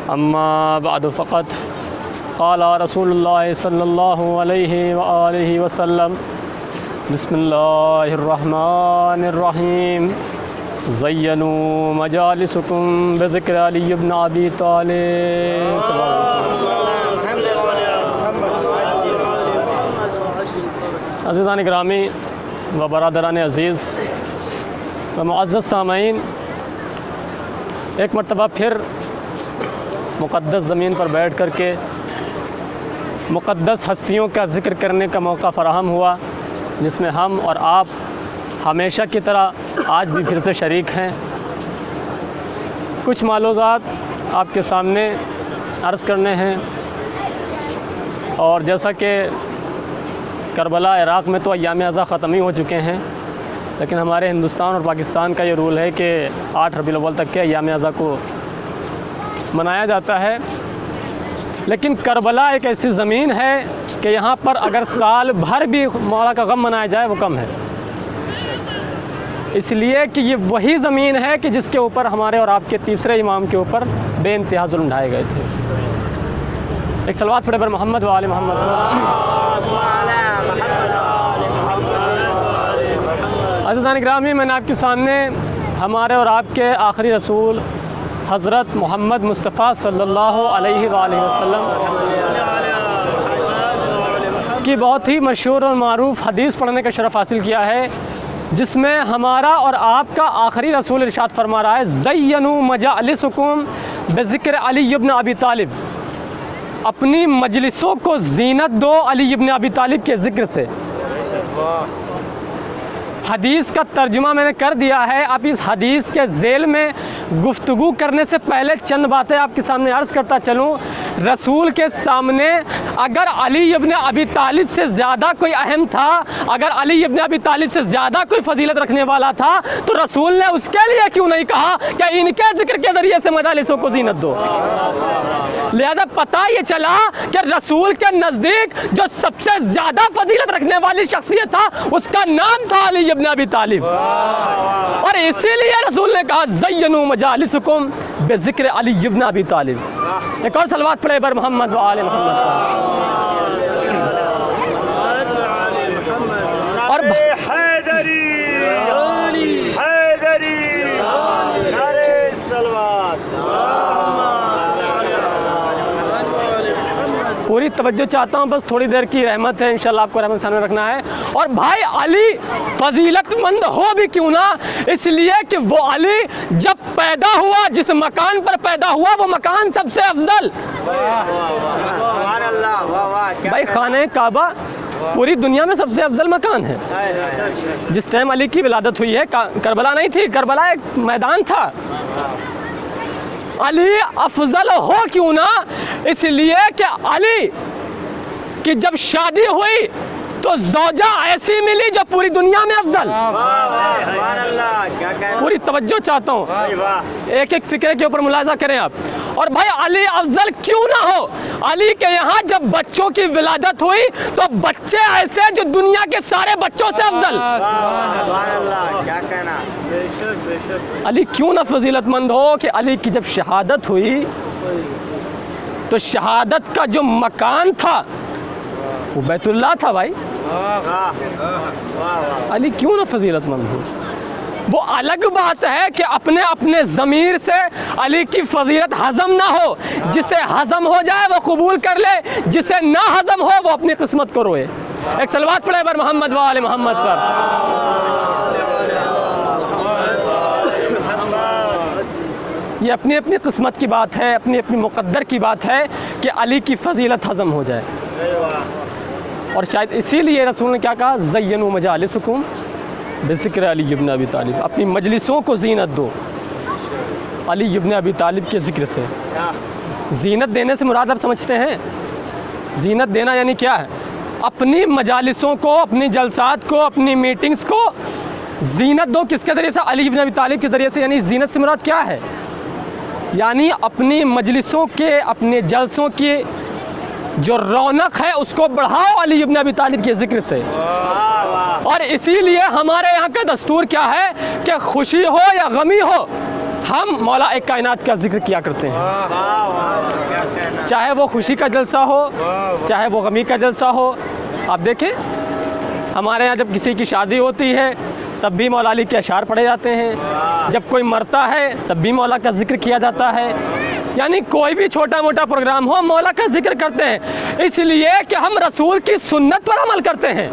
अम्मा बअद फ़क़त क़ाला रसूलुल्लाह सल्लल्लाहु अलैहि व आलिहि वसल्लम बिस्मिल्लाहिर्रहमानिर्रहीम ज़य्यनू मजालिसकुम बिज़िक्र अली इब्न अबी तालिब। अज़ीज़ान गिरामी व बरादरान अज़ीज़ व मुअज़्ज़ज़ सामईन, एक मरतबा फिर मुक़द्दस ज़मीन पर बैठ कर के मुक़द्दस हस्तियों का ज़िक्र करने का मौका फ़राहम हुआ, जिसमें हम और आप हमेशा की तरह आज भी फिर से शरीक हैं। कुछ मालूज़ात आपके सामने अर्ज़ करने हैं। और जैसा कि करबला इराक़ में तो अय्याम अज़ा ख़त्म ही हो चुके हैं, लेकिन हमारे हिंदुस्तान और पाकिस्तान का ये रूल है कि 8 रबीउल अव्वल तक के अय्याम अज़ा को मनाया जाता है। लेकिन करबला एक ऐसी ज़मीन है कि यहाँ पर अगर साल भर भी मौला का गम मनाया जाए वो कम है, इसलिए कि ये वही ज़मीन है कि जिसके ऊपर हमारे और आपके तीसरे इमाम के ऊपर बेइंतहा ज़ुल्म ढाए गए थे। एक सलवात पढ़े बर मोहम्मद व आले मोहम्मद। अज़ीज़ान गिरामी, मैंने आपके सामने हमारे और आपके आखिरी रसूल हज़रत मोहम्मद मुस्तफ़ा सल्लल्लाहु अलैहि वसल्लम की बहुत ही मशहूर और मारूफ़ हदीस पढ़ने का शरफ़ हासिल किया है, जिसमें हमारा और आपका आखिरी रसूल इरशाद फरमा रहा है, ज़य्यनू मजालिसकुम बिज़िक्र अली इब्न अबी तालिब। अपनी मजलिसों को ज़ीनत दो अली इब्न अबी तालिब के ज़िक्र से। हदीस का तर्जुमा मैंने कर दिया है। अब इस हदीस के ज़ेल में गुफ्तगू करने से पहले चंद बातें आपके सामने अर्ज़ करता चलूँ। रसूल के सामने अगर अली इब्न अबी तालिब से ज़्यादा कोई अहम था, अगर अली इब्न अबी तालिब से ज़्यादा कोई फजीलत रखने वाला था, तो रसूल ने उसके लिए क्यों नहीं कहा कि इनके ज़िक्र के ज़रिए से मजालिसों को ज़ीनत दो। लिहाजा पता ये चला कि रसूल के नज़दीक जो सबसे ज़्यादा फजीलत रखने वाली शख्सियत था, उसका नाम था अली इब्न अबी तालिब। और इसीलिए रसूल ने कहा, ज़य्यनू मजालिसकुम बिज़िक्र अली इब्न अबी तालिब। एक और सलवात पढ़े बर मोहम्मद व आले मोहम्मद। और पूरी तवज्जो चाहता हूँ, बस थोड़ी देर की रहमत है, इंशाल्लाह आपको रहमत सामने रखना है। और भाई अली फजीलतमंद हो भी क्यों ना, इसलिए कि वो अली जब पैदा हुआ, जिस मकान पर पैदा हुआ, वो मकान सबसे अफजल। भाई खाने काबा पूरी दुनिया में सबसे अफजल मकान है। जिस टाइम अली की विलादत हुई है, करबला नहीं थी, करबला एक मैदान था। अली अफजल हो क्यों ना, इसलिए कि अली की जब शादी हुई तो ज़ौजा ऐसी मिली जो पूरी दुनिया में अफजल। पूरी तवज्जो चाहता हूँ, एक एक फिक्रे के ऊपर मुलाजा करें आप। और भाई अली अफजल क्यों ना हो, अली के यहाँ जब बच्चों की विलादत हुई तो बच्चे ऐसे जो दुनिया के सारे बच्चों से अफजल। अली क्यों ना फजीलतमंद हो कि अली की जब शहादत हुई तो शहादत का जो मकान था वो बैतुल्लाह था। भाई अली क्यों ना फजीलतमंद हो। वो अलग बात है कि अपने अपने ज़मीर से अली की फजीलत हज़म ना हो। जिसे हज़म हो जाए वो कबूल कर ले, जिसे ना हज़म हो वो अपनी किस्मत को रोए। एक सलवात पढ़े बर मोहम्मद व आले मोहम्मद पर। ये अपनी अपनी किस्मत की बात है, अपनी अपनी मुक़द्दर की बात है कि अली की फजीलत हज़म हो जाए। और शायद इसीलिए रसूल ने क्या कहा, ज़य्यनू मजालिसकुम बिज़िक्र अली इब्न अबी तालिब। अपनी मजलिसों को ज़ीनत दो अली इब्न अबी तालिब के ज़िक्र से। ज़ीनत देने से मुराद आप समझते हैं, ज़ीनत देना यानी क्या है? अपनी मजालिसों को, अपनी जलसात को, अपनी मीटिंग्स को ज़ीनत दो। किसके ज़रिए से? अली इब्न अबी तालिब के ज़रिए से। यानी ज़ीनत से मुराद क्या है? यानी अपनी मजलिसों के, अपने जलसों की जो रौनक है उसको बढ़ाओ अली इब्न अबी तालिब के ज़िक्र से। और इसीलिए हमारे यहाँ का दस्तूर क्या है कि खुशी हो या गमी हो, हम मौला एक कायनात का जिक्र किया करते हैं। चाहे वो खुशी का जलसा हो, चाहे वो गमी का जलसा हो। आप देखें हमारे यहाँ जब किसी की शादी होती है तब भी मौला अली के अशार पढ़े जाते हैं, जब कोई मरता है तब भी मौला का जिक्र किया जाता है। यानी कोई भी छोटा मोटा प्रोग्राम हो मौला का जिक्र करते हैं, इसलिए कि हम रसूल की सुन्नत पर अमल करते हैं।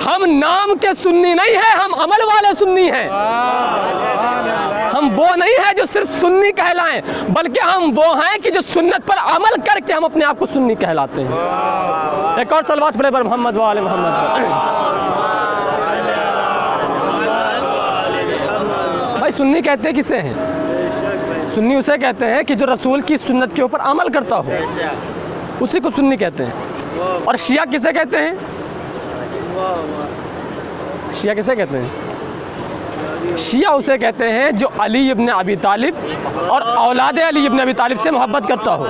हम नाम के सुन्नी नहीं है, हम अमल वाले सुन्नी हैं। हम वो नहीं है जो सिर्फ सुन्नी कहलाएं, बल्कि हम वो हैं कि जो सुन्नत पर अमल करके हम अपने आप को सुन्नी कहलाते हैं। एक और सलवात पढ़े बर मोहम्मद व आले मोहम्मद। भाई सुन्नी कहते हैं किसे हैं? सुन्नी उसे कहते हैं कि जो रसूल की सुन्नत के ऊपर अमल करता हो, उसी को सुन्नी कहते हैं। और शिया किसे कहते हैं? शिया किसे कहते हैं? शिया उसे कहते हैं जो अली इब्न अबी तालिब और औलाद अली इब्न अबी तालिब से मोहब्बत करता हो।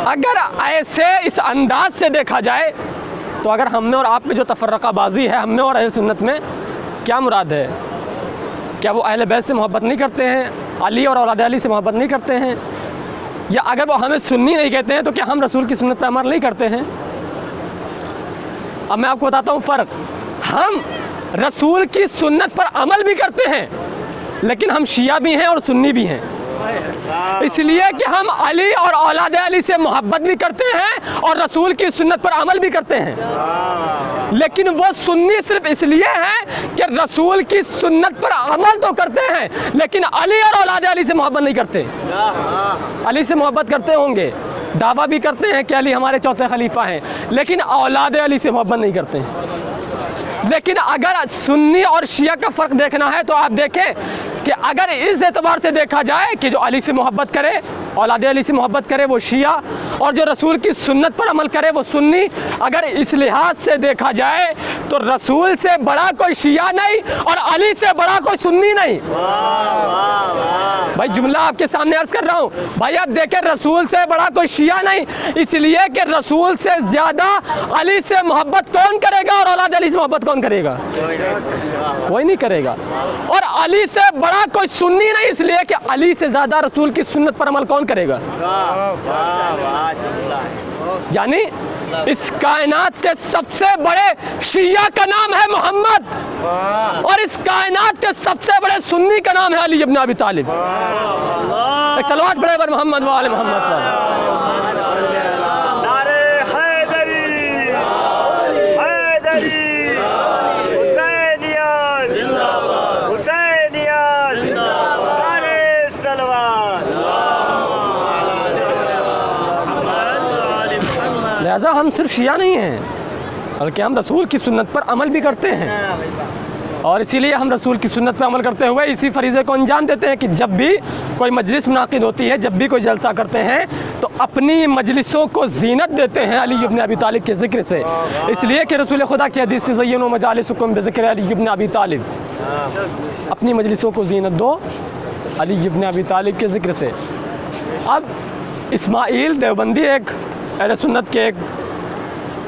अगर ऐसे इस अंदाज से देखा जाए तो अगर हम में और आप में जो तफर्रक़ाबाज़ी है, हम में और अहले सुन्नत में, क्या मुराद है? क्या वो अहले बैत से मोहब्बत नहीं करते हैं, अली और औलाद अली से मोहब्बत नहीं करते हैं? या अगर वो हमें सुन्नी नहीं कहते हैं तो क्या हम रसूल की सुन्नत पर अमल नहीं करते हैं? अब मैं आपको बताता हूँ फ़र्क। हम रसूल की सुन्नत पर अमल भी करते हैं, लेकिन हम शिया भी हैं और सुन्नी भी हैं, इसलिए कि हम अली और औलाद अली से मोहब्बत भी करते हैं और रसूल की सुन्नत पर अमल भी करते हैं। लेकिन वो सुन्नी सिर्फ इसलिए है कि रसूल की सुन्नत पर अमल तो करते हैं, लेकिन अली और औलाद अली से मोहब्बत नहीं करते। अली से मोहब्बत करते होंगे, दावा भी करते हैं कि अली हमारे चौथे खलीफा हैं, लेकिन औलाद अली से मोहब्बत नहीं करते हैं। लेकिन अगर सुन्नी और शिया का फ़र्क देखना है तो आप देखें कि अगर इस एतबार से देखा जाए कि जो अली से मोहब्बत करे, औलाद अली से मोहब्बत करे वो शिया, और जो रसूल की सुन्नत पर अमल करे वो सुन्नी, अगर इस लिहाज से देखा जाए तो रसूल से बड़ा कोई शिया नहीं और अली से बड़ा कोई सुन्नी नहीं। भाई जुमला आपके सामने अर्ज कर रहा हूँ, भाई आप देखें रसूल से बड़ा कोई शिया नहीं, इसलिए कि रसूल से ज़्यादा अली से मोहब्बत कौन करेगा और औलाद अली से मोहब्बत कौन करेगा? कोई नहीं करेगा। और अली से बड़ा कोई सुन्नी नहीं, इसलिए कि अली से ज़्यादा रसूल की सुन्नत पर अमल कौन करेगा? यानी इस कायनात के सबसे बड़े शिया का नाम है मोहम्मद और इस कायनात के सबसे बड़े सुन्नी का नाम है अली इब्न अबी तालिब। एक सलवात पढ़े बर मोहम्मद व आले मोहम्मद। लिहाजा हम सिर्फ शिया नहीं हैं, बल्कि हम रसूल की सुन्नत पर अमल भी करते हैं। और इसीलिए हम रसूल की सुन्नत पर अमल करते हुए इसी फरीज़े को अंजाम देते हैं कि जब भी कोई मजलिस मुनाकिद होती है, जब भी कोई जलसा करते हैं, तो अपनी मजलिसों को जीनत देते हैं अली इब्न अबी तालिब के ज़िक्र से। इसलिए कि रसूल खुदा की हदीस से ज़य्यनु मजालिसकुम बिज़िक्र अली इब्न अबी तालिब, अपनी मजलिसों को जीनत दो अली इब्न अबी तालिब के ज़िक्र से। अब इस्माइल देवबंदी एक अहले सुन्नत के एक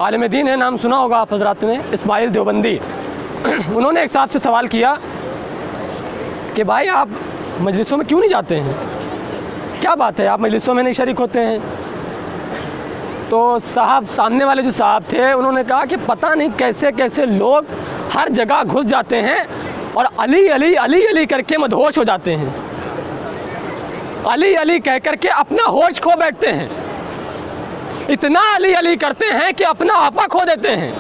आलिम दीन है, नाम सुना होगा आप हज़रात ने, इस्माइल देवबंदी। उन्होंने एक साहब से सवाल किया कि भाई आप मजलिसों में क्यों नहीं जाते हैं, क्या बात है आप मजलिसों में नहीं शरीक होते हैं? तो साहब, सामने वाले जो साहब थे, उन्होंने कहा कि पता नहीं कैसे कैसे लोग हर जगह घुस जाते हैं और अली अली अली अली करके मदहोश हो जाते हैं, अली अली कह करके अपना होश खो बैठते हैं, इतना अली अली करते हैं कि अपना आपा खो देते हैं।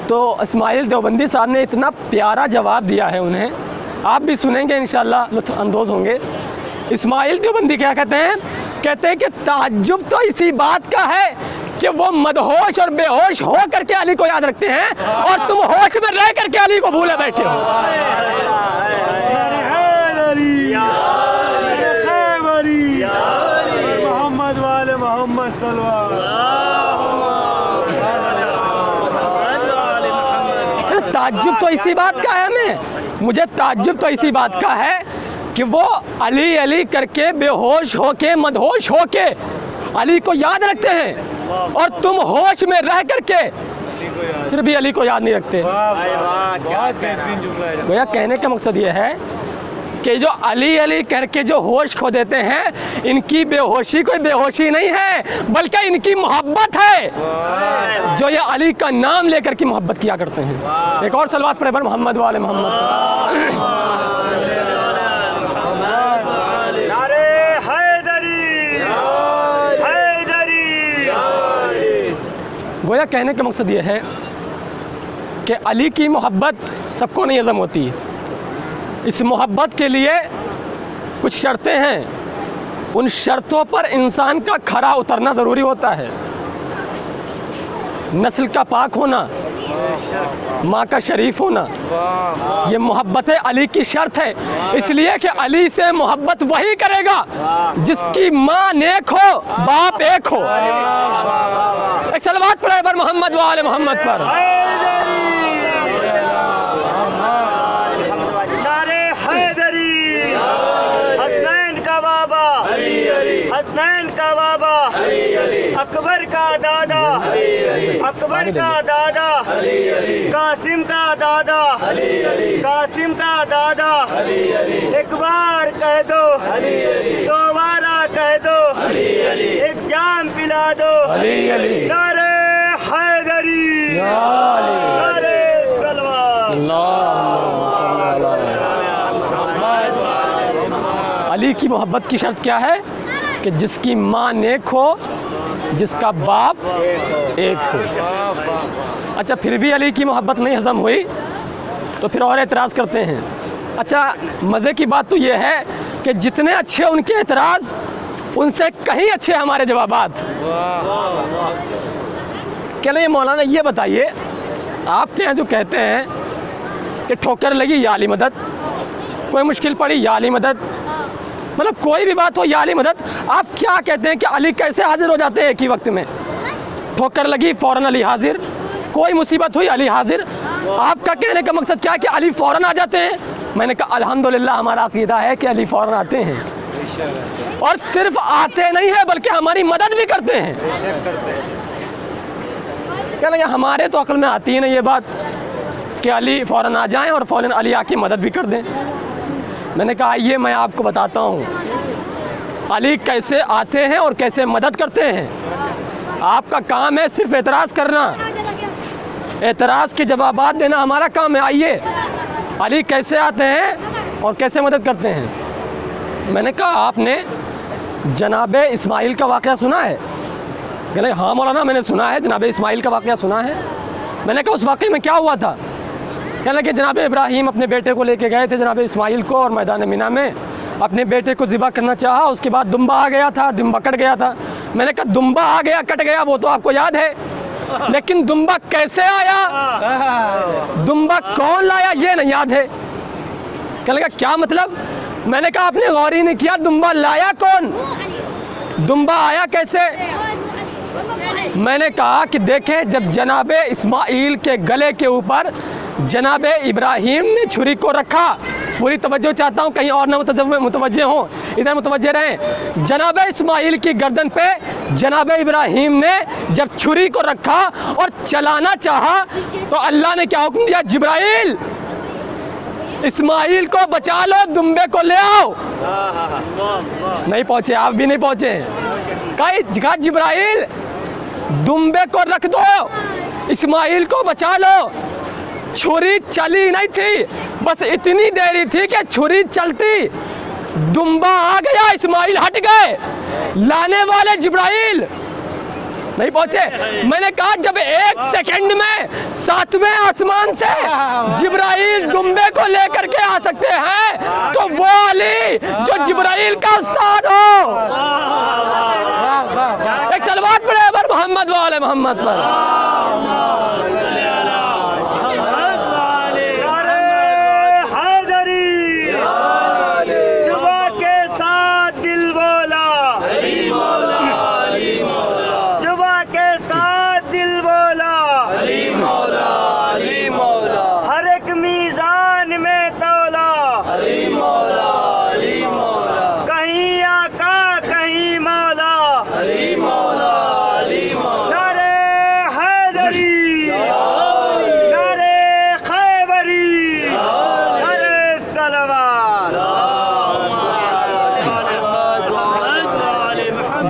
तो इस्माइल देवबंदी साहब ने इतना प्यारा जवाब दिया है उन्हें, आप भी सुनेंगे इंशाअल्लाह, लुत्फ़ अंदोज़ होंगे। इस्माइल देवबंदी क्या कहते हैं? कहते हैं कि ताज्जुब तो इसी बात का है कि वो मदहोश और बेहोश हो करके अली को याद रखते हैं और तुम होश में रह करके अली को भूले बैठे हो। मोहम्मद वाले मोहम्मद ताज्जुब तो इसी बात का है, मुझे ताज्जुब तो इसी बात का है कि वो अली अली करके बेहोश होके मदहोश होके अली को याद रखते हैं और तुम होश में रह करके फिर भी अली को याद नहीं रखते। गोया कहने का मकसद ये है कि जो अली अली करके जो होश खो देते हैं, इनकी बेहोशी कोई बेहोशी नहीं है, बल्कि इनकी मोहब्बत है, जो ये अली का नाम लेकर के मोहब्बत किया करते हैं। एक और सलवात पढ़े मोहम्मद वाले मोहम्मद। गोया कहने का मकसद ये है कि अली की मोहब्बत सबको नहीं हज़म होती। इस मोहब्बत के लिए कुछ शर्तें हैं, उन शर्तों पर इंसान का खरा उतरना ज़रूरी होता है। नस्ल का पाक होना, माँ का शरीफ होना, ये मोहब्बत अली की शर्त है। इसलिए कि अली से मोहब्बत वही करेगा जिसकी माँ नेक हो, बाप एक हो। एक सलवात पढ़े पर मोहम्मद वाले मोहम्मद पर। नारे हैदरी, हसनैन का बाबा, हसनैन का बाबा, अकबर का दादा, अकबर का दादा, कासिम का दादा, कासिम का दादा। एक बार कह दो, दो बारा कह दो, एक जाम पिला दो। नारे हैदरी, नारे सलवात। अली की मोहब्बत की शर्त क्या है कि जिसकी माँ नेक हो, जिसका बाप एक हो। अच्छा, फिर भी अली की मोहब्बत नहीं हज़म हुई तो फिर और एतराज़ करते हैं। अच्छा, मज़े की बात तो ये है कि जितने अच्छे उनके एतराज़, उनसे कहीं अच्छे हमारे जवाबात। क्या नहीं मौलाना, ये बताइए, आपके यहाँ जो कहते हैं कि ठोकर लगी या अली मदद, कोई मुश्किल पड़ी या अली मदद, मतलब कोई भी बात हो या अली मदद, आप क्या कहते हैं कि अली कैसे हाजिर हो जाते हैं एक ही वक्त में? ठोकर लगी फ़ौरन अली हाजिर, कोई मुसीबत हुई अली हाजिर। आपका कहने का मकसद क्या है कि अली फ़ौरन आ जाते हैं? मैंने कहा अल्हम्दुलिल्लाह, हमारा अक़ीदा है कि अली फ़ौरन आते हैं, और सिर्फ आते नहीं है बल्कि हमारी मदद भी करते हैं। क्या लगे, हमारे तो अक्ल में आती ही नहीं ये बात कि अली फ़ौरन आ जाएं और फ़ौरन अली आके मदद भी कर दें। मैंने कहा आइए मैं आपको बताता हूँ अली कैसे आते हैं और कैसे मदद करते हैं। आपका काम है सिर्फ एतराज़ करना, एतराज़ के जवाबात देना हमारा काम है। आइए, अली कैसे आते हैं और कैसे मदद करते हैं। मैंने कहा आपने जनाब इस्माइल का वाक़या सुना है? कहने हाँ मौलाना, मैंने सुना है, जनाब इस्माइल का वाक़या सुना है। मैंने कहा उस वाक़े में क्या हुआ था? कहने कि जनाब इब्राहीम अपने बेटे को लेके गए थे, जनाब इस्माइल को, और मैदान मिना में अपने बेटे को ज़िबा करना चाहा। उसके बाद दुम्बा आ गया था, दुम्बा कट गया था। मैंने कहा दुम्बा आ गया, कट गया, वो तो आपको याद है, लेकिन दुम्बा कैसे आया, दुम्बा कौन लाया, ये नहीं याद है। कहने लगा क्या मतलब? मैंने कहा आपने गौर ही नहीं किया, दुम्बा लाया कौन, दुम्बा आया कैसे? मैंने कहा कि देखें, जब जनाब इस्माइल के गले के ऊपर जनाब इब्राहीम ने छुरी को रखा, पूरी तवज्जो चाहता हूँ, कहीं और ना मुतवज्जे हों, इधर मुतवज्जे रहें। जनाब इस्माइल की गर्दन पे जनाब इब्राहीम ने जब छुरी को रखा और चलाना चाहा तो अल्लाह ने क्या हुक्म दिया? जिब्राइल, इस्माइल को बचा लो, दुम्बे को ले आओ। नहीं पहुँचे, आप भी नहीं पहुँचे। कहा जिब्राइल दुम्बे को रख दो, इस्माइल को बचा लो। छुरी चली नहीं थी, बस इतनी देरी थी कि छुरी चलती, दुम्बा आ गया, इस्माइल हट गए, लाने वाले जिब्राइल नहीं पहुंचे। मैंने कहा जब एक सेकंड में 7वें आसमान से जिब्राइल दुम्बे को लेकर के आ सकते हैं तो वो अली जो जिब्राइल का उस्ताद हो। एक सलवात पढ़े पर मोहम्मद वाले मोहम्मद पर।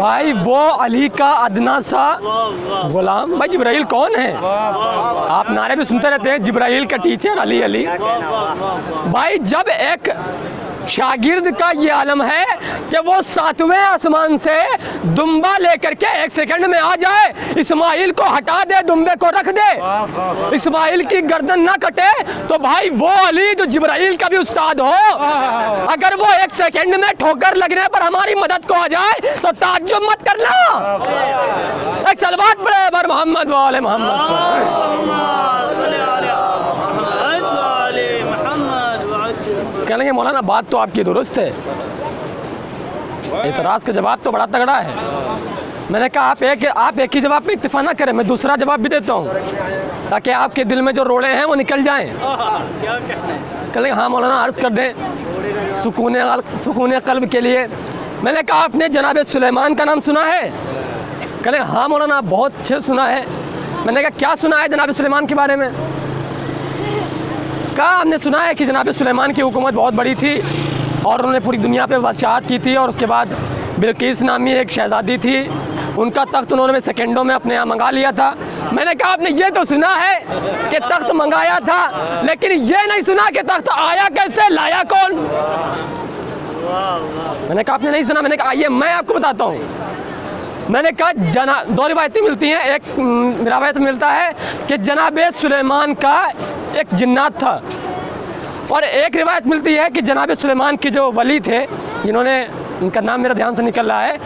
भाई वो अली का अदना सा गुलाम। भाई जिब्राइल कौन है? आप नारे भी सुनते रहते हैं, जिब्राइल का टीचर अली अली। भाई जब एक शागिर्द का ये आलम है कि वो 7वें आसमान से दुम्बा लेकर के 1 सेकंड में आ जाए, इस्माइल को हटा दे, दुम्बे को रख दे, इस्माइल की गर्दन ना कटे, तो भाई वो अली जो जिब्राइल का भी उस्ताद हो, अगर वो 1 सेकंड में ठोकर लगने पर हमारी मदद को आ जाए तो ताज्जुब मत करना। एक सलवात पढ़े बर मोहम्मद वाले मोहम्मद। कह लेंगे मौलाना बात तो आपकी दुरुस्त है, इतराज का जवाब तो बड़ा तगड़ा है। मैंने कहा आप एक ही जवाब पे इक्तिफा ना करें, मैं दूसरा जवाब भी देता हूँ ताकि आपके दिल में जो रोड़े हैं वो निकल जाएं। कह लेंगे हाँ मौलाना अर्ज़ कर दें सुकून क़ल्ब के लिए। मैंने कहा आपने जनाब सुलेमान का नाम सुना है? कह लेंगे हाँ मौलाना बहुत अच्छे सुना है। मैंने कहा क्या सुना है जनाब सुलेमान के बारे में? कहा हमने सुना है कि जनाब सुलेमान की हुकूमत बहुत बड़ी थी और उन्होंने पूरी दुनिया पे बादशाहत की थी, और उसके बाद बिल्किस नामी एक शहज़ादी थी, उनका तख्त उन्होंने सेकंडों में अपने यहाँ मंगा लिया था। मैंने कहा आपने ये तो सुना है कि तख्त मंगाया था, लेकिन ये नहीं सुना कि तख्त आया कैसे, लाया कौन? मैंने कहा आपने नहीं सुना। मैंने कहा आइए मैं आपको बताता हूँ। मैंने कहा दो रिवायतें मिलती हैं, एक रिवायत में मिलता है कि जनाब सुलेमान का एक जिन्नात था, और एक रिवायत मिलती है कि जनाब सुलेमान के जो वली थे, जिन्होंने, उनका नाम मेरा ध्यान से निकल रहा है,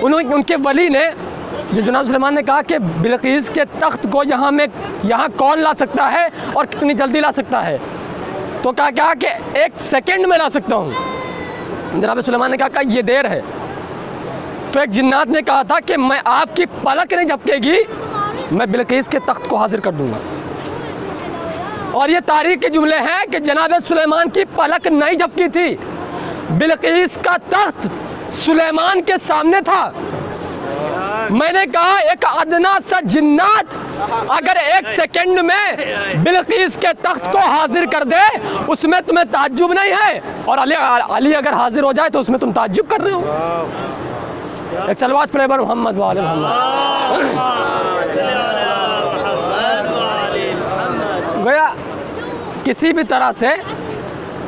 उनके वली ने, जो जनाब सुलेमान ने कहा कि बिल्किस के तख्त को यहाँ कौन ला सकता है और कितनी जल्दी ला सकता है? तो कहा कि 1 सेकंड में ला सकता हूँ। जनाब सुलेमान ने कहा ये देर है। तो एक जिन्नात ने कहा था कि मैं आपकी पलक नहीं झपकेगी, मैं बिल्किस के तख्त को हाजिर कर दूंगा। और ये तारीख के जुमले हैं कि जनाब सुलेमान की पलक नहीं झपकी थी, बिल्किस का तख्त सुलेमान के सामने था। मैंने कहा एक अदना सा जिन्नात अगर 1 सेकंड में बिल्किस के तख्त को हाजिर कर दे, उसमें तुम्हें ताज्जुब नहीं है, और अली अगर हाजिर हो जाए तो उसमें तुम ताज्जुब कर रहे हो। एक सलवात पढ़े बर मोहम्मद वाले मोहम्मद। गया किसी भी तरह से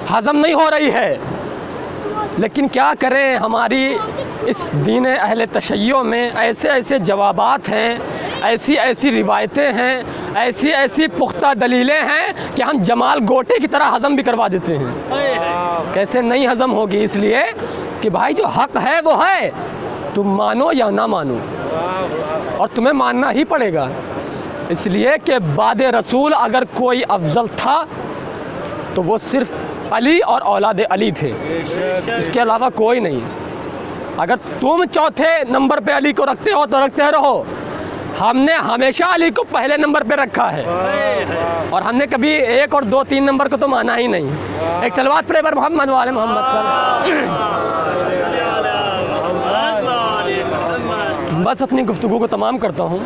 हज़म नहीं हो रही है, लेकिन क्या करें, हमारी इस दीन अहले तशय्यो में ऐसे ऐसे जवाबात हैं, ऐसी ऐसी रिवायतें हैं, ऐसी ऐसी पुख्ता दलीलें हैं कि हम जमाल गोटे की तरह हज़म भी करवा देते हैं। कैसे नहीं हज़म होगी? इसलिए कि भाई जो हक़ है वो है, तुम मानो या ना मानो, और तुम्हें मानना ही पड़ेगा। इसलिए कि बाद रसूल अगर कोई अफजल था तो वो सिर्फ अली और औलाद अली थे, उसके अलावा कोई नहीं। अगर तुम चौथे नंबर पे अली को रखते हो तो रखते रहो, हमने हमेशा अली को पहले नंबर पे रखा है, और हमने कभी 1 और 2 3 नंबर को तो माना ही नहीं। एक सलवात पढ़े बर मोहम्मद वाले मोहम्मद। बस अपनी गुफ्तगू को तमाम करता हूँ,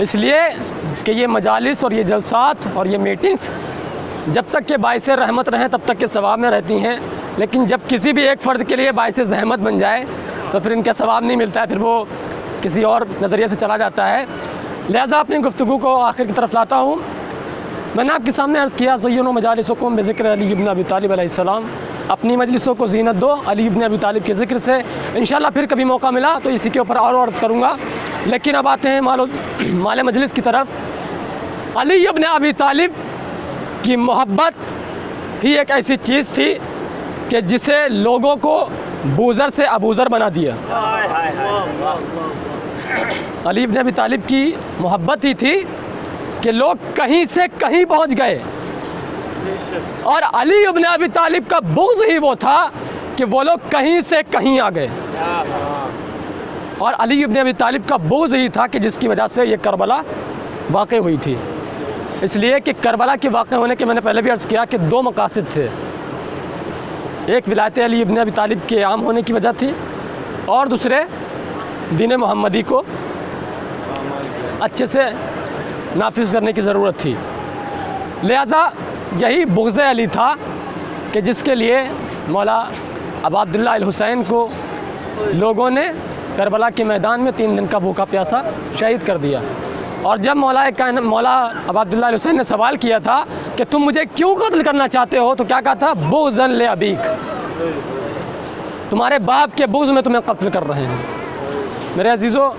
इसलिए कि ये मजालिस और ये जलसात और ये मीटिंग्स जब तक के बाइस रहमत रहें तब तक के सवाब में रहती हैं, लेकिन जब किसी भी एक फ़र्द के लिए बाइस ज़हमत बन जाए तो फिर इनका सवाब नहीं मिलता है, फिर वो किसी और नज़रिए से चला जाता है। लिहाजा अपनी गुफ्तगू को आखिर की तरफ लाता हूँ। मैंने आपके सामने अर्ज़ किया ज़य्यनु मजालिसकुम बिज़िक्र अली इब्न अबी तालिब अलैहिस्सलाम, अपनी मजलिसों को ज़ीनत दो अली इब्न अबी तालिब के ज़िक्र से। इंशाअल्लाह फिर कभी मौका मिला तो इसी के ऊपर और अर्ज़ करूँगा, लेकिन अब आते हैं माले मजलिस की तरफ। अली इब्न अबी तालिब की मोहब्बत ही एक ऐसी चीज़ थी कि जिसे लोगों को बूज़र से अबूज़र बना दिया। अली इब्न अबी तालिब की मोहब्बत ही थी कि लोग कहीं से कहीं पहुंच गए, और अली इब्न अबी तालिब का बुग़्ज़ ही वो था कि वो लोग कहीं से कहीं आ गए, और अली इब्न अबी तालिब का बुग़्ज़ ही था कि जिसकी वजह से ये करबला वाक़ई हुई थी। इसलिए कि करबला के वाक़ई होने के मैंने पहले भी अर्ज़ किया कि 2 मकासद थे, एक विलायत अली इब्न अबी तालिब के आम होने की वजह थी, और दूसरे दीन मोहम्मदी को अच्छे से नाफिज़ करने की ज़रूरत थी। लिहाजा यही बुग़्ज़ अली था कि जिसके लिए मौला अबा अब्दुल्लाह अल हुसैन को लोगों ने करबला के मैदान में 3 दिन का भूखा प्यासा शहीद कर दिया। और जब मौला अब्दुल्लाह हुसैन ने सवाल किया था कि तुम मुझे क्यों कत्ल करना चाहते हो, तो क्या कहा था? बुग़्ज़न ले अबीक, तुम्हारे बाप के बुग़्ज़ में तुम्हें कत्ल कर रहे हैं। मेरे अजीज़ों,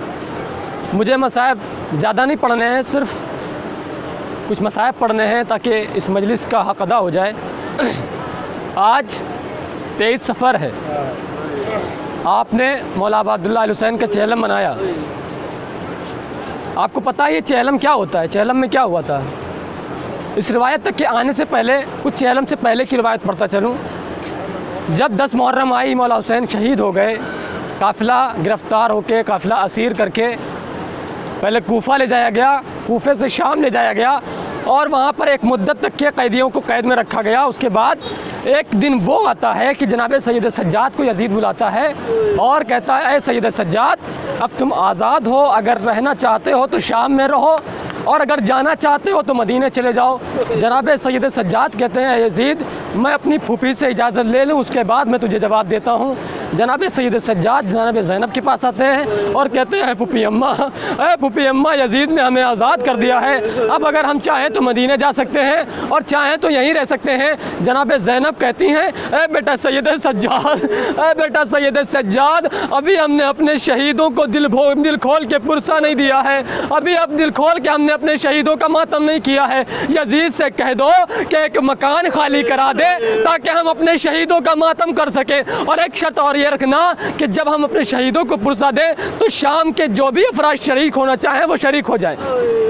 मुझे मसाइब ज़्यादा नहीं पढ़ने हैं, सिर्फ़ कुछ मसाइब पढ़ने हैं ताकि इस मजलिस का हक़ अदा हो जाए। आज 23 सफ़र है, आपने मौला अब्दुल्लाह हुसैन का चेहलम मनाया। आपको पता है ये चेहलम क्या होता है? चेहलम में क्या हुआ था? इस रिवायत तक के आने से पहले, कुछ चेहलम से पहले की रिवायत पढ़ता चलूँ। जब 10 मुहर्रम आई, मौला हुसैन शहीद हो गए, काफ़िला गिरफ़्तार होके, काफ़िला असीर करके पहले कूफ़ा ले जाया गया, कूफ़े से शाम ले जाया गया और वहाँ पर एक मुद्दत तक के कैदियों को कैद में रखा गया। उसके बाद एक दिन वो आता है कि जनाब सैयद सज्जाद को यजीद बुलाता है और कहता है, ऐ सैयद सज्जाद, अब तुम आज़ाद हो, अगर रहना चाहते हो तो शाम में रहो और अगर जाना चाहते हो तो मदीने चले जाओ। जनाब सैयद सज्जाद कहते हैं, यजीद, मैं अपनी फूफी से इजाज़त ले लूँ, उसके बाद मैं तुझे जवाब देता हूँ। जनाब सैयद सज्जाद जनाब ज़ैनब के पास आते हैं और कहते हैं, फूफी अम्मा, यजीद ने हमें आज़ाद कर दिया है, अब अगर हम चाहें तो मदीने जा सकते हैं और चाहें तो यहीं रह सकते हैं। जनाब ज़ैनब कहती हैं, ए बेटा सैयद सज्जाद, अभी हमने अपने शहीदों को दिल खोल के पुरसा नहीं दिया है, अभी अब दिल खोल के हमने अपने शहीदों का मातम नहीं किया है। यजीद से कह दो कि एक मकान खाली करा दे ताकि हम अपने शहीदों का मातम कर सकें, और एक शर्त और ये रखना कि जब हम अपने शहीदों को पुरसा दें तो शाम के जो भी अफराद शरीक होना चाहें वो शरीक हो जाए।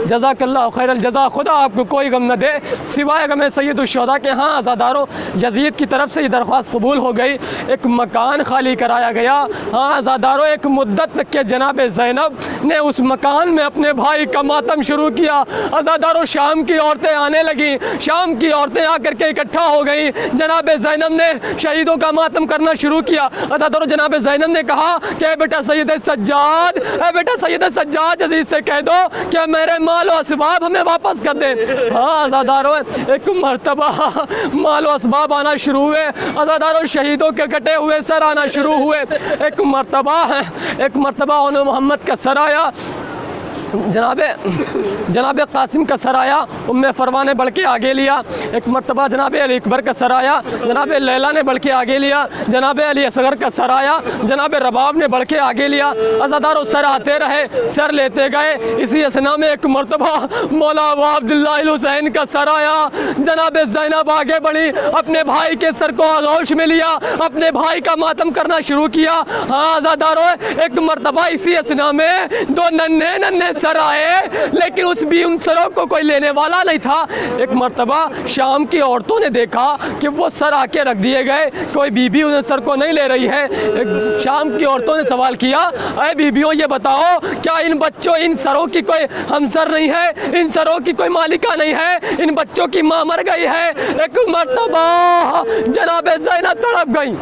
जज़ाकल्लाह खैरल जज़ा, खुदा आपको कोई गम न दे सिवाय गम सैयदुश्शुहदा के। हाँ आज़ादारों, यजीद की तरफ से ये दरख्वास्त कबूल हो गई, एक मकान खाली कराया गया। हाँ आज़ादारों, एक मुद्दत तक के जनाब ज़ैनब ने उस मकान में अपने भाई का मातम शुरू किया। आज़ादारों, शाम की औरतें आने लगी, शाम की औरतें आकर के इकट्ठा हो गई, जनाब ज़ैनब ने शहीदों का मातम करना शुरू किया। आज़ादारों, जनाब ज़ैनब ने कहा कि बेटा सैयद सज्जाद, यजीद से कह दो कि मेरे माल और असबाब हमें वापस कर दे। हाँ आज़ादारों, एक मरतबा माल और असबाब आना शुरू हुए। आज़ादारों, शहीदों के कटे हुए सर आना शुरू हुए। एक मरतबा उन्हें मोहम्मद का सर आया, जनाब कासिम का सर आया, उम्मे फरवा ने बढ़ के आगे लिया। एक मरतबा जनाब अली अकबर का सर आया, जनाब लैला ने बढ़ के आगे लिया। जनाब अली असगर का सर आया, जनाब रबाब ने बढ़ के आगे लिया। अज़ादारों, सर आते रहे, सर लेते गए। इसी असना में एक मरतबा मौला अब्दुल्लाह हुसैन का सर आया। जनाब ज़ैनब आगे बढ़ी, अपने भाई के सर को आगोश में लिया, अपने भाई का मातम करना शुरू किया। हाँ अज़ादारों, एक मरतबा इसी असना में 2 नन्हे सर आए, लेकिन उन सरों को कोई लेने वाला नहीं था। एक मरतबा शाम की औरतों ने देखा कि वो सर आके रख दिए गए, कोई बीबी उन्हें सर को नहीं ले रही है। शाम की औरतों ने सवाल किया, अरे बीबियों ये बताओ, क्या इन बच्चों, इन सरों की कोई हमसर नहीं है, इन सरों की कोई मालिका नहीं है, इन बच्चों की माँ मर गई है। एक मरतबा जनाब ज़ैनब तड़प गई।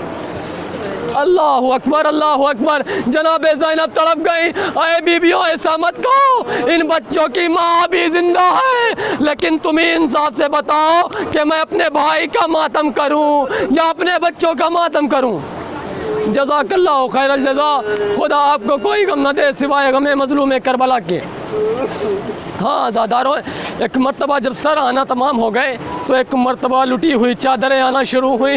अल्लाहु अकबर, अल्लाहु अकबर। जनाब ज़ैनब तड़प गई, अरे बीबियों ऐसा मत कहो, इन बच्चों की माँ भी जिंदा है, लेकिन तुम्हें इंसाफ से बताओ कि मैं अपने भाई का मातम करूं या अपने बच्चों का मातम करूं। जज़ाकल्लाहु खैरल जज़ा, खुदा आपको कोई गम न दे सिवाय गम मज़लूम करबला के। हाँ आज़ादारों, एक मरतबा जब सर आना तमाम हो गए तो एक मरतबा लुटी हुई चादरें आना शुरू हुई।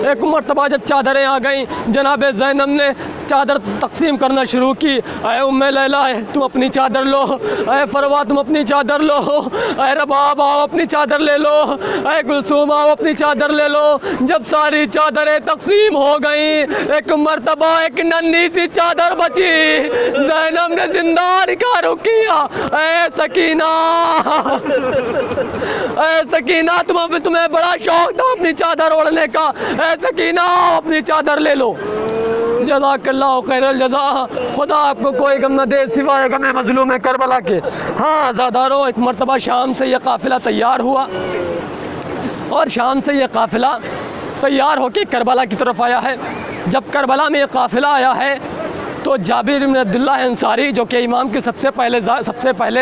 एक मरतबा जब चादरें आ गईं, जनाब ज़ैनब ने चादर तकसीम करना शुरू की। अरे उम्मे लैला तुम अपनी चादर लो, अरे फरवा तुम अपनी चादर लो, अरे रबाब आओ अपनी चादर ले लो, अरे गुलसूम आओ अपनी चादर ले लो। जब सारी चादरें तकसीम हो गई, एक मरतबा एक नन्ही सी चादर बची, ज़ैनब ने जिंदा रिकारो किया, ऐ सकीना, ऐ सकीना, तुम्हें बड़ा शौक था अपनी चादर ओढ़ने का, ऐ सकीना अपनी चादर ले लो। जज़ाकल्लाहु खैरल जज़ा, खुदा आपको कोई गम न दे सिवाय गम मज़लूम करबला के। हाँ आज़ादारों, एक मरतबा शाम से यह काफ़िला तैयार हुआ और शाम से यह काफ़िला तैयार होकर करबला की तरफ आया है। जब करबला में यह काफ़िला आया है तो जाबिर इब्न अब्दुल्लाह अंसारी, जो कि इमाम के सबसे पहले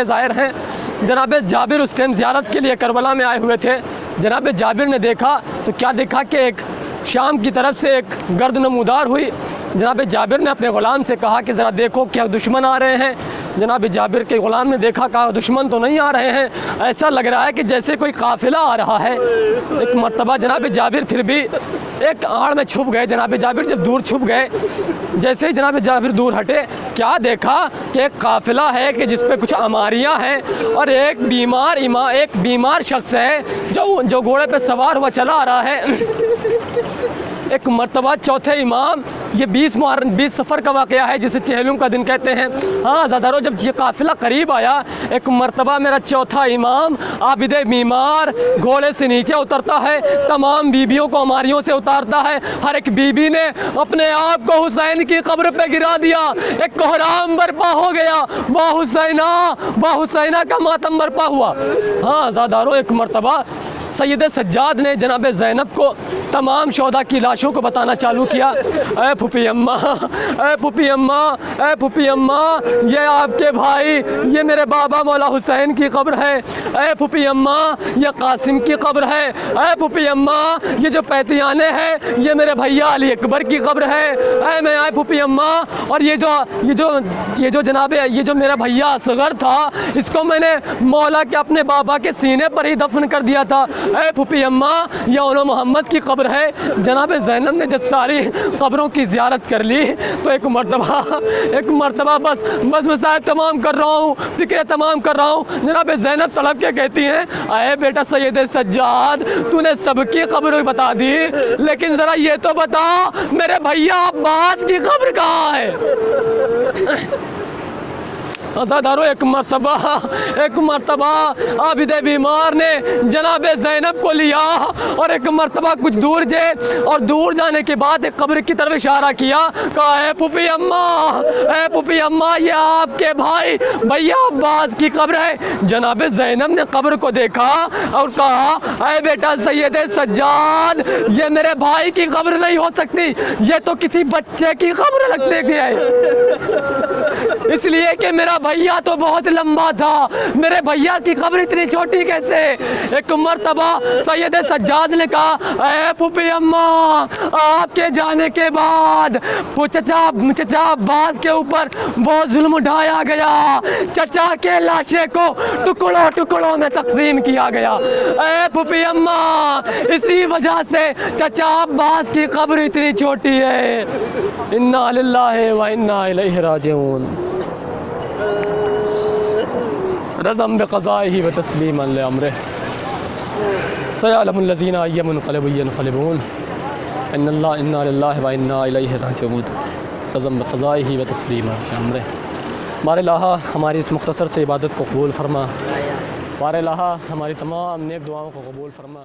ज़ाहिर हैं, जनाब जाबिर उस टाइम ज़ियारत के लिए करबला में आए हुए थे। जनाब जाबिर ने देखा तो क्या देखा कि एक शाम की तरफ से एक गर्द नमूदार हुई जनाब जाबिर ने अपने ग़ुलाम से कहा कि ज़रा देखो क्या दुश्मन आ रहे हैं। जनाब जाबिर के ग़ुलाम ने देखा, कहा दुश्मन तो नहीं आ रहे हैं, ऐसा लग रहा है कि जैसे कोई काफ़िला आ रहा है। एक मर्तबा जनाब जाबिर फिर भी एक आड़ में छुप गए। जनाब जाबिर जब दूर छुप गए, जैसे ही जनाब जाबिर दूर हटे, क्या देखा कि एक काफ़िला है कि जिस पे कुछ अमारियाँ हैं और एक बीमार शख्स है जो घोड़े पे सवार हुआ चला आ रहा है। एक मर्तबा चौथे इमाम, ये 20 सफ़र का वाक़या है जिसे चहलुम का दिन कहते हैं। हाँ ज़ादारो, जब ये काफ़िला करीब आया, एक मर्तबा मेरा चौथा इमाम आबिद बीमार घोड़े से नीचे उतरता है, तमाम बीबियों को अमारियों से उतारता है। हर एक बीबी ने अपने आप को हुसैन की कब्र पे गिरा दिया। एक कोहराम बर्पा हो गया, वाह हुसैना का मातम बर्पा हुआ। हाँ ज़ादारो, एक मर्तबा सैयद सज्जाद ने जनाब ज़ैनब को तमाम शोहदा की लाशों को बताना चालू किया। ऐ फूफी अम्मा, ऐ फूफी अम्मा, ऐ फूफी अम्मा, ये आपके भाई, ये मेरे बाबा मौला हुसैन की कब्र है। ऐ फूफी अम्मा, ये कासिम की कब्र है। ऐ फूफी अम्मा, ये जो पैतियाने हैं, ये मेरे भैया अली अकबर की कब्र है। ऐ फूफी अम्मा, और ये जो जनाब ये जो मेरा भैया असगर था, इसको मैंने मौला के अपने बाबा के सीने पर ही दफन कर दिया था। ऐ फूफी अम्मा, ये ओलो मोहम्मद की कब्र है। जनाब ज़ैनब ने जब सारी कब्रों की ज़ियारत कर ली तो एक मर्तबा बस साहब तमाम कर रहा हूँ, फ़िक्र तमाम कर रहा हूँ। जनाब ज़ैनब तड़प के कहती हैं, अरे बेटा सैयद सज्जाद, तूने सबकी कब्र बता दी, लेकिन ज़रा ये तो बता मेरे भैया अब्बास की कब्र कहाँ है। अज़ादारो, एक मर्तबा आबिद बीमार ने जनाब ज़ैनब को लिया और एक मर्तबा कुछ दूर दूर जाने के बाद एक कब्र की तरफ इशारा किया, कहा है फूफी अम्मा, ये आपके भाई भैया अब्बास की कब्र है। जनाब ज़ैनब ने कब्र को देखा और कहा, अरे बेटा सैयद सज्जाद, ये मेरे भाई की कब्र नहीं हो सकती, ये तो किसी बच्चे की कब्र लगने की है, इसलिए कि मेरा भैया तो बहुत लंबा था, मेरे भैया की कब्र इतनी छोटी कैसे। एक मर्तबा सैयद सज्जाद ने कहा, ऐ फूफी अम्मा, आपके जाने के बाद चचा अब्बास के ऊपर वो जुल्म उठाया गया, चचा के लाशे को टुकड़ों में तकसीम किया गया। ऐ फूफी अम्मा, इसी वजह से चचा अब्बास की कब्र इतनी छोटी है। इन्ना लिल्लाहि व इन्ना इलैहि राजिऊन। रज़म बिक़ज़ाइहि व तस्लीमन लिअम्रिहि सयअलमुल लज़ीना यन्क़लिबून इन्ना लिल्लाहि व इन्ना इलैहि राजिऊन। रज़म बिक़ज़ाइहि व तस्लीमन लिअम्रिहि। हमारे लाहा हमारी इस मुख्तसर से इबादत को कबूल फरमा, हमारे लाहा हमारी तमाम नेक दुआओं को कबूल फरमा।